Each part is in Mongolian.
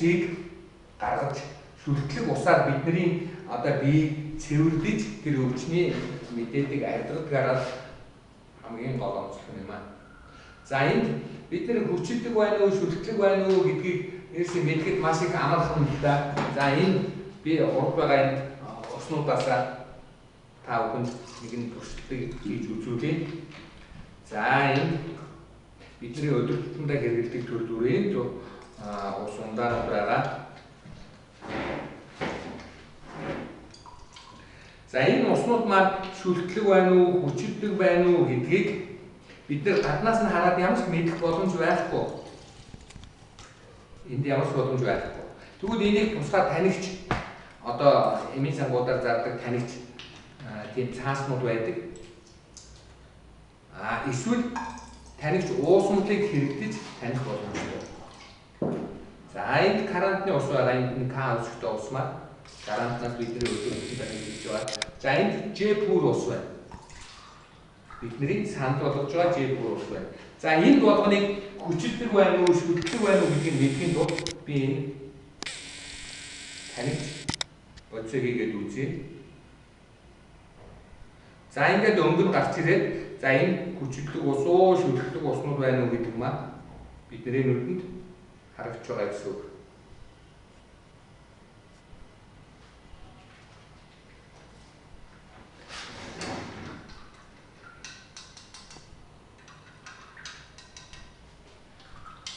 усыг гаргаж шүлтлэг усаар бидний одоо биеийг цэвэрлэж тэр өвчний мэдээдэг ардгадгаараа хамгийн гол онцлог юм аа. За энд бид нэр хүчилдэг байна уу, шүлтлэг байна уу гэдгийг ерөөсөө мэдхэд маш их амархан л да. За энэ би урд байгаа энэ уснуудаасаа та бүхэнд нэгэн туршилтыг хийж үзүүлье. За энэ бидний өдөр тутамдаа хэрэглэдэг төр бүрийн ус ундаанууд байгаа. За энэ уснууд маань шүлтлэг байна уу, хүчилдэг байна уу гэдгийг бид нэр гаднаас нь хараад ямар ч мэдэх боломж байхгүй. Энд ямар ч боломж байхгүй. Тэгвэл энийг тусгай танигч одоо эмийн сангуудаар зардаг танигч тийм цааснууд байдаг. Эсвэл танигч уусмлыг хэрэгдэж таних боломжтой. За энд карантины ус байгаа, энэ К өсөлтөө ус маань карантинаас бидний өдөр тутмын хэрэглэж байгаа. За энд J-пүр ус байна. Бидний санд болгож байгаа J-пүр ус байна. За энэ болгоныг хүчилдэг байна уу, шүлтлэг байна уу гэдгийг мэдхийн тулд би энэ танигч бодисоо хийгээд үзье. За ингээд өнгө нь гарч ирээд за энэ хүчилдэг ус уу, шүлтлэг уснууд байна уу гэдэг маань бидний нүдэнд харагдж байгаа гэсэн үг.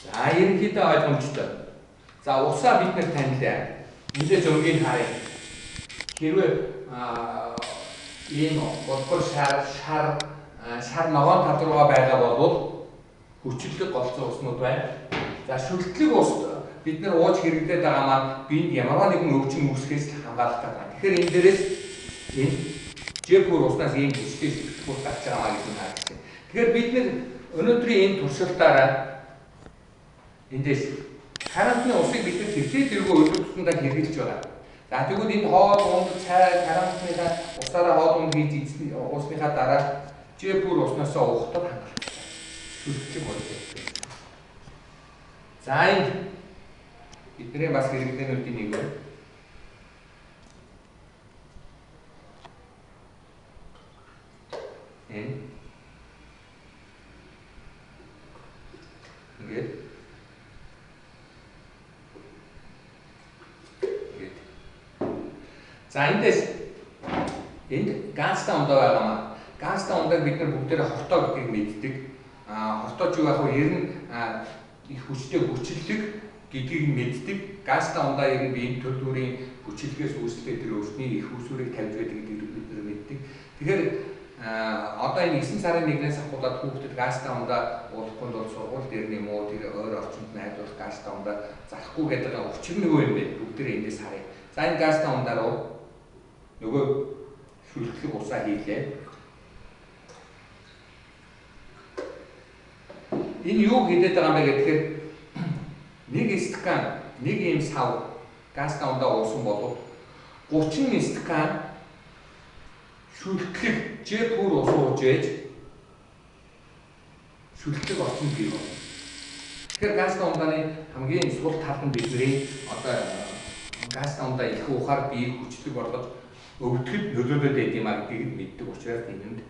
За ерөнхийдөө ойлгомжтой. За усаа бид нэр танилаа. Эндээс өнгийг харъя. Хэрвээ ийм болбор шар ногоон тал руугаа байгаа бол хүчилдэг голцоо уснууд байна. За шүлтлэг ус бид нар ууж хэрэглээд байгаа маань биед ямар нэгэн өвчин үүсгэхээс хамгаалах гэдэг. Тэгэхээр энэ дээрээс энэ J-пүр уснаас ийм хүчтэй шүлтлэг ус гарч байгаа гэж харагдсан. Тэгэхээр бид нар өнөөдрийн энэ туршилтаараа эндээс карантины усыг бид нар хэрэглээд тэргүй өдөр тутамдаа хэрэглэж байгаа. За тэгвэл энэ хоол унд цай карантиныхаа усаараа хоол унд хийж уусныхаа дараа J-пүр уснаас ухтад хангалттай. Шүлтлэг болдог. За энэ бидний бас хэрэглээнүүдийн нэг байна. Ингээд за эндээс энд газтай ундаа байгаа маа. Газтай ундааг бид нар бүгдээрээ хортоо гэдгийг мэддэг. Хортооч юу яг вэ? Ер нь их хүчтэй хүчилдэг гэдгийг мэддэг. Газтай ундаа ер нь биеийн төр бүрийн хүчилгээс үүсдэг тэр өвчний их усүрийг тавьж байдаг гэдгийг бид нар мэддэг. Тэгэхээр одоо энэ 9 сарын 1-ээс ахуулаад хүүхдэд газтай ундаа уулахгүй бол сургууль дээр юм уу тэр өөр орчинд найдварлах газтай ундаа зарахгүй гэдэг учир нөгөө юм бэ. Бүгдээрээ эндээс харъя. За энэ газтай ундаа руу нөгөө шүлтлэг усаа хийлээ. Энэ юу хийгээд байгаа юм бэ гэхээр нэг стакан, нэг ийм сав газтай ундаа уусан бол 30 стакан шүлтлэг J-пүр ус ууж ээж шүлтлэг орчин бий болно. Тэгэхээр газтай ундааны хамгийн сул тал нь бидний одоо газтай ундаа их ухаар биеийг хүчлэг болгож өвдөхөд нөлөөлөд байд юм а гэдгийг мэддэг учраас энэнд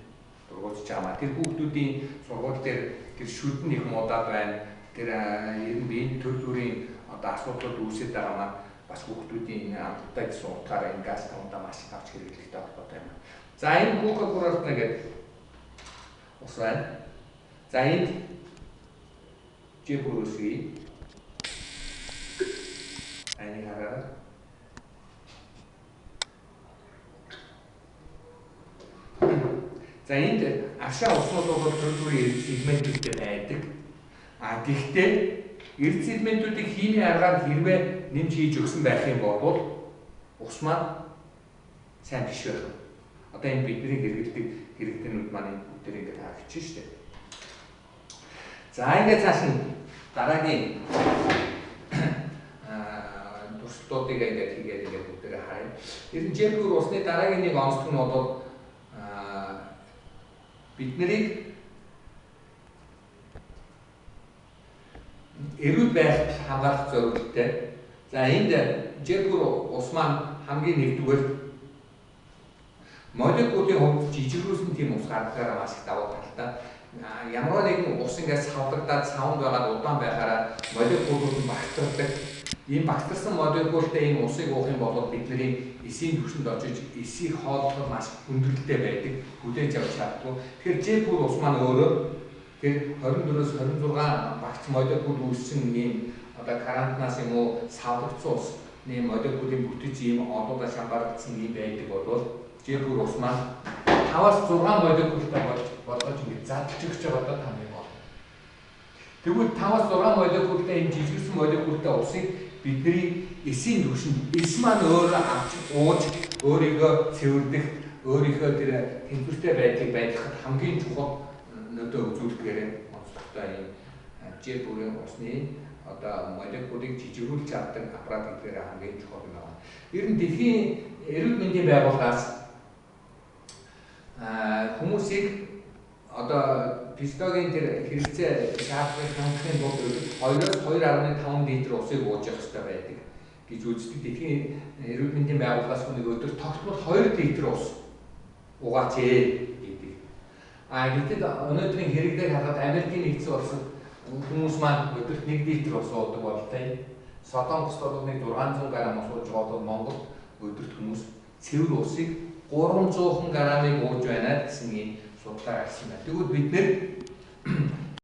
дургуутж байгаа. Тэр хүүхдүүдийн сургууль дээр тэр шүдэн их муудаад байна. Тэр ер нь биеийн төр бүрийн одоо асуудлууд үүсэж байгаа маа бас хүүхдүүдийн амттай гэсэн утгаараа энэ газтай ундаа маш их авч хэрэглэхтэй холбоотой юм. За энэ Coca-Cola гэдэг ус байна. За энд J-пүр усыг ани хараа. За энд ашаа уснууд бол төр бүрийн эрдэс элементүүдтэй байдаг. Гэхдээ эрдэс элементүүдийг химийн аргаар хэрвээ нэмж хийж өгсөн байх юм бол ус маань сайн биш байх. Одоо энэ бидний хэрэглэдэг хэрэгтэнүүд маань бүгдээр ингэж харагдчих шүү дээ. За ингээд цааш нь дараагийн туршилтуудыг ингээд хийгээд бүгдээр харъя. Тэр J-пүр усны дараагийн нэг онцлог нь бол бид нарыг эрүүл байхад хамгаалах зорилготой За энд J4 ус маань хамгийн нэгдүгээр молекулын хувьд жижигрүүлсэн тийм ус гаргахаараа маш их давуу талтай. Ямар нэгэн ус ингээд савлагдаад савнд байгаад удаан байхаараа молекулууд нь багтардаг. Ийм багтарсан молекултай энэ усыг уух юм бол бидний эсийн түвшинд очиж эсийг хооллоход маш хүндрэлтэй байдаг. Хүлээж авч чаддгүй. Тэгэхээр J4 ус маань өөрөө тэр 24-өөс 26 багц молекул үүссэн ийм одоо карантинаас юм уу савлагдсан усны молекулын бүтэц ийм олоодаа шамбардсан юм байдаг бол J4 ус маань 5-аас 6 молекултай болгож ингэ задлж өгч байгаа та нэг бол. Тэгвэл 5-аас 6 молекултай энэ жижигсэн молекултай усыг бидний эсийн түвшинд эс маань өөрөө авч ууж өөрийгөө цэвэрлэх, өөрийнхөө тэр тэмцвэртэй байдлыг байлгахад хамгийн чухал нөлөө үзүүлэхээр онцлогтой юм J4-ийн усны одоо молекулыг жижигрүүлж чаддаг аппарат гэдгээр хамгийн чухал юм байна. Ер нь дэлхийн эрүүл мэндийн байгууллагаас хүмүүсийг одоо физиологийн тэр хэрэгцээ шаардлагыг хангахын тулд 2-оос 2.5 литр усыг ууж явах хэрэгтэй байдаг гэж үздэг. Дэлхийн эрүүл мэндийн байгууллагаас хүнийг өдөрт тогтмол 2 литр ус угаач гэдэг. Гэтэл өнөөдрийн хэрэглээг харахад Америкийн нэгдсэн улсад хүмүүс маань өдөрт 1 литр ус уудаг болтой. Солонгост бол 600 г ус ууж байгаа бол Монголд өдөрт хүмүүс цэвэр усыг 300 г-ыг ууж байна гэсэн ийм судалгаа гарсан байна. Тэгвэл бид нэр